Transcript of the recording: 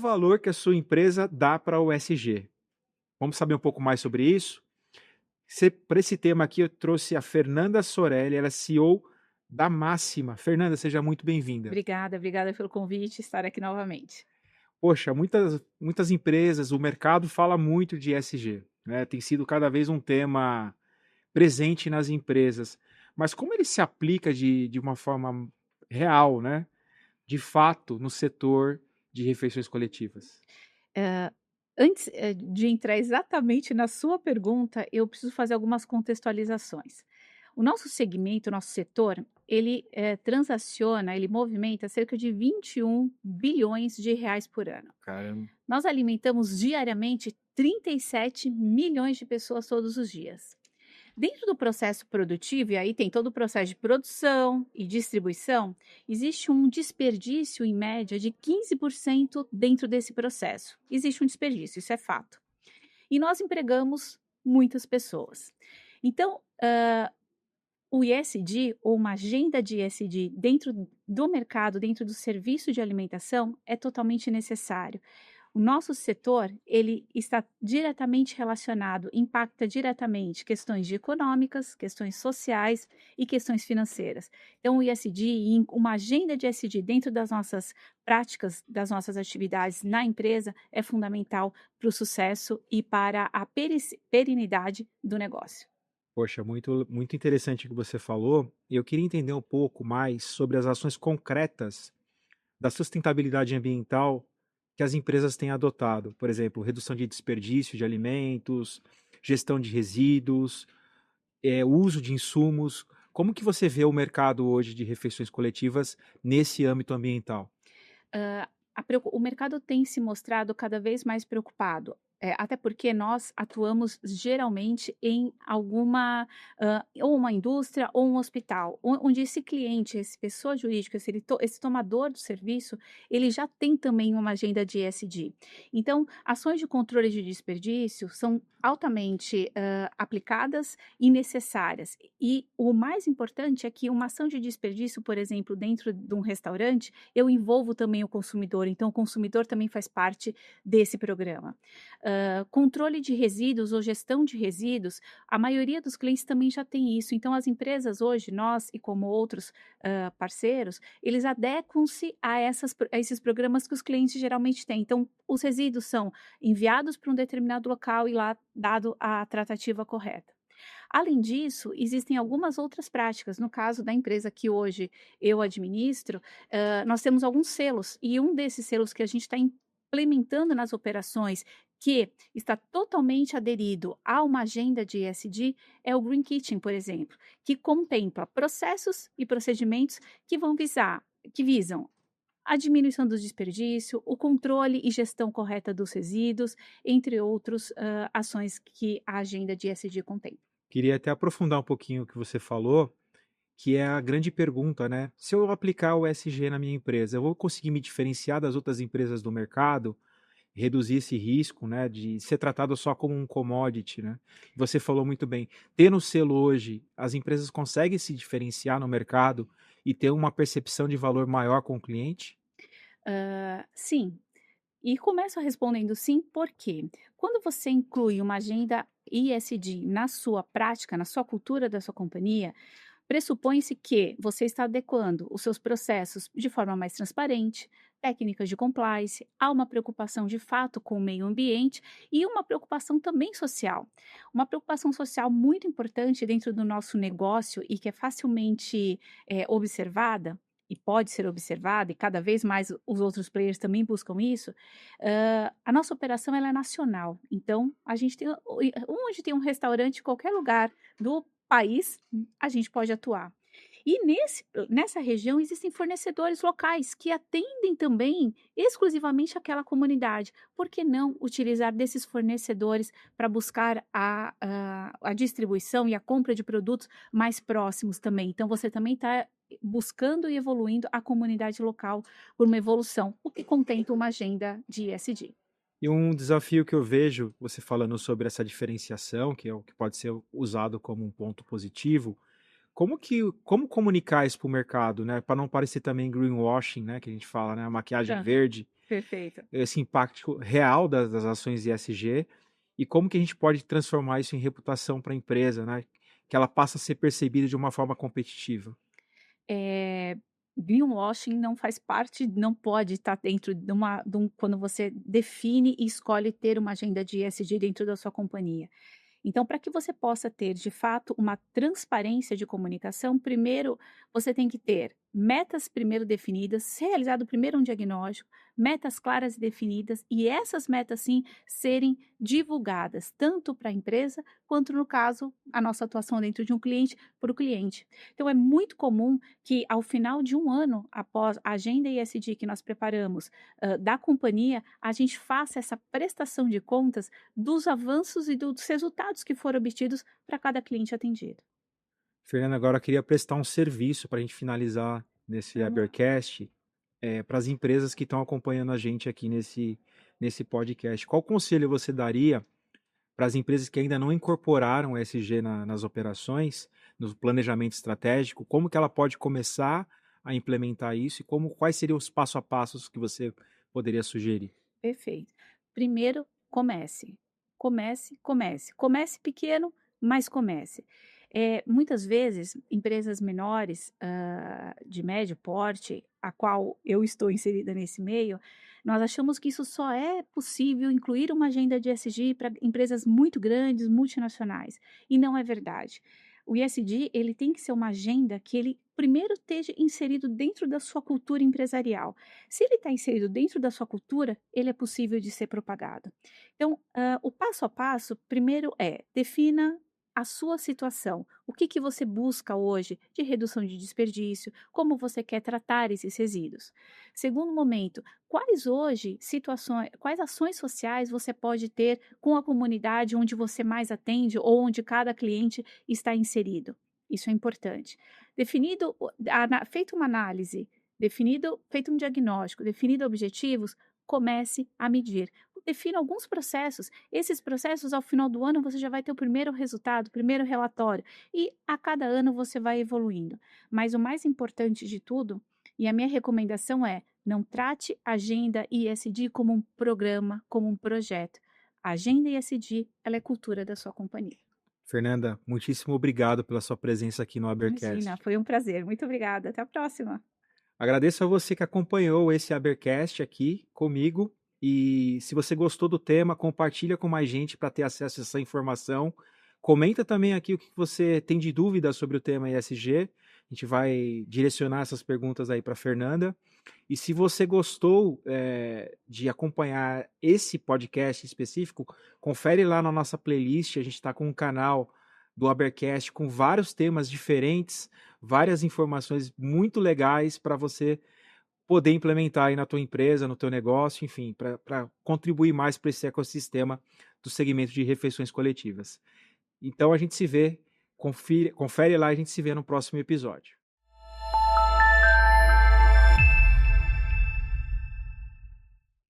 valor que a sua empresa dá para o ESG? Vamos saber um pouco mais sobre isso? Para esse tema aqui, eu trouxe a Fernanda Sorelli, ela é CEO da Máxima. Fernanda, seja muito bem-vinda. Obrigada, obrigada pelo convite, estar aqui novamente. Poxa, muitas empresas, o mercado fala muito de ESG, né? Tem sido cada vez um tema presente nas empresas. Mas como ele se aplica de uma forma real, né? De fato, no setor de refeições coletivas? Hã, antes, de entrar exatamente na sua pergunta, eu preciso fazer algumas contextualizações. O nosso segmento, o nosso setor, ele, transaciona, ele movimenta cerca de 21 bilhões de reais por ano. Caramba. Nós alimentamos diariamente 37 milhões de pessoas todos os dias. Dentro do processo produtivo, e aí tem todo o processo de produção e distribuição, existe um desperdício, em média, de 15% dentro desse processo. Existe um desperdício, isso é fato. E nós empregamos muitas pessoas. Então, o ISD, ou uma agenda de ISD dentro do mercado, dentro do serviço de alimentação, é totalmente necessário. O nosso setor, ele está diretamente relacionado, impacta diretamente questões de econômicas, questões sociais e questões financeiras. Então, o ISD, uma agenda de ISD dentro das nossas práticas, das nossas atividades na empresa, é fundamental para o sucesso e para a perenidade do negócio. Poxa, muito interessante o que você falou. E eu queria entender um pouco mais sobre as ações concretas da sustentabilidade ambiental que as empresas têm adotado. Por exemplo, redução de desperdício de alimentos, gestão de resíduos, uso de insumos. Como que você vê o mercado hoje de refeições coletivas nesse âmbito ambiental? Hã, o mercado tem se mostrado cada vez mais preocupado, até porque nós atuamos geralmente em alguma, ou uma indústria ou um hospital, onde esse cliente, esse pessoa jurídica, esse tomador do serviço, ele já tem também uma agenda de ESG. Então, ações de controle de desperdício são altamente, aplicadas e necessárias. E o mais importante é que uma ação de desperdício, por exemplo, dentro de um restaurante, eu envolvo também o consumidor, então o consumidor também faz parte desse programa. Controle de resíduos ou gestão de resíduos, a maioria dos clientes também já tem isso, então as empresas hoje, nós e como outros, parceiros, eles adequam-se a esses programas que os clientes geralmente têm. Então, os resíduos são enviados para um determinado local e lá dado a tratativa correta. Além disso, existem algumas outras práticas. No caso da empresa que hoje eu administro, nós temos alguns selos, e um desses selos que a gente está implementando nas operações, que está totalmente aderido a uma agenda de ESG, é o Green Kitchen, por exemplo, que contempla processos e procedimentos que visam a diminuição do desperdício, o controle e gestão correta dos resíduos, entre outros, ações que a agenda de ESG contém. Queria até aprofundar um pouquinho o que você falou, que é a grande pergunta, né? Se eu aplicar o ESG na minha empresa, eu vou conseguir me diferenciar das outras empresas do mercado, reduzir esse risco, né, de ser tratado só como um commodity, né? Você falou muito bem. Tendo o selo hoje, as empresas conseguem se diferenciar no mercado e ter uma percepção de valor maior com o cliente? Sim, e começo respondendo sim, porque quando você inclui uma agenda ESG na sua prática, na sua cultura da sua companhia, pressupõe-se que você está adequando os seus processos de forma mais transparente, técnicas de compliance, há uma preocupação de fato com o meio ambiente e uma preocupação também social. Uma preocupação social muito importante dentro do nosso negócio e que é facilmente observada. E pode ser observada, e cada vez mais os outros players também buscam isso. A nossa operação ela é nacional, então a gente tem, onde tem um restaurante, em qualquer lugar do país, a gente pode atuar. E nessa região existem fornecedores locais que atendem também exclusivamente aquela comunidade. Por que não utilizar desses fornecedores para buscar a distribuição e a compra de produtos mais próximos também? Então você também está buscando e evoluindo a comunidade local por uma evolução, o que contempla uma agenda de ESG. E um desafio que eu vejo, você falando sobre essa diferenciação, que é o que pode ser usado como um ponto positivo, como comunicar isso para o mercado, né, para não parecer também greenwashing, né, que a gente fala, né, a maquiagem verde. Perfeito. esse impacto real das ações ESG e como que a gente pode transformar isso em reputação para a empresa, né? Que ela passa a ser percebida de uma forma competitiva. Eh, Greenwashing não faz parte, não pode estar dentro de um quando você define e escolhe ter uma agenda de ESG dentro da sua companhia. Então, para que você possa ter, de fato, uma transparência de comunicação, primeiro você tem que ter metas primeiro definidas, ser realizado primeiro um diagnóstico, metas claras e definidas, e essas metas sim serem divulgadas, tanto para a empresa, quanto no caso, a nossa atuação dentro de um cliente, para o cliente. Então, é muito comum que ao final de um ano, após a agenda ESG que nós preparamos da companhia, a gente faça essa prestação de contas dos avanços e dos resultados que foram obtidos para cada cliente atendido. Fernanda, agora eu queria prestar um serviço para a gente finalizar nesse Vamos lá. Habercast, para as empresas que estão acompanhando a gente aqui nesse podcast. Qual conselho você daria para as empresas que ainda não incorporaram o ESG nas operações, no planejamento estratégico? Como que ela pode começar a implementar isso e quais seriam os passo a passos que você poderia sugerir? Perfeito. Primeiro, comece. Comece, comece. Comece pequeno, mas comece. Muitas vezes, empresas menores, de médio porte, a qual eu estou inserida nesse meio, nós achamos que isso só é possível incluir uma agenda de ESG para empresas muito grandes, multinacionais, e não é verdade. O ESG, ele tem que ser uma agenda que ele primeiro esteja inserido dentro da sua cultura empresarial. Se ele está inserido dentro da sua cultura, ele é possível de ser propagado. Então, o passo a passo, primeiro defina a sua situação. O que que você busca hoje de redução de desperdício? Como você quer tratar esses resíduos? Segundo momento, quais hoje situações, quais ações sociais você pode ter com a comunidade onde você mais atende ou onde cada cliente está inserido? Isso é importante. Definido, feita uma análise, feito um diagnóstico, definido objetivos, comece a medir. Defina alguns processos. Esses processos, ao final do ano, você já vai ter o primeiro resultado, o primeiro relatório. E a cada ano você vai evoluindo. Mas o mais importante de tudo, e a minha recomendação é: não trate a agenda ESG como um programa, como um projeto. A agenda ESG, ela é cultura da sua companhia. Fernanda, muitíssimo obrigado pela sua presença aqui no Imagina, Habercast. foi um prazer. Muito obrigada. Até a próxima. Agradeço a você que acompanhou esse Habercast aqui comigo. E se você gostou do tema, compartilha com mais gente para ter acesso a essa informação. Comenta também aqui o que você tem de dúvida sobre o tema ESG. A gente vai direcionar essas perguntas aí para Fernanda. E se você gostou de acompanhar esse podcast específico, confere lá na nossa playlist. A gente está com um canal do Habercast com vários temas diferentes, várias informações muito legais para você poder implementar aí na tua empresa, no teu negócio, enfim, para contribuir mais para esse ecossistema do segmento de refeições coletivas. Então a gente se vê, confere lá, a gente se vê no próximo episódio.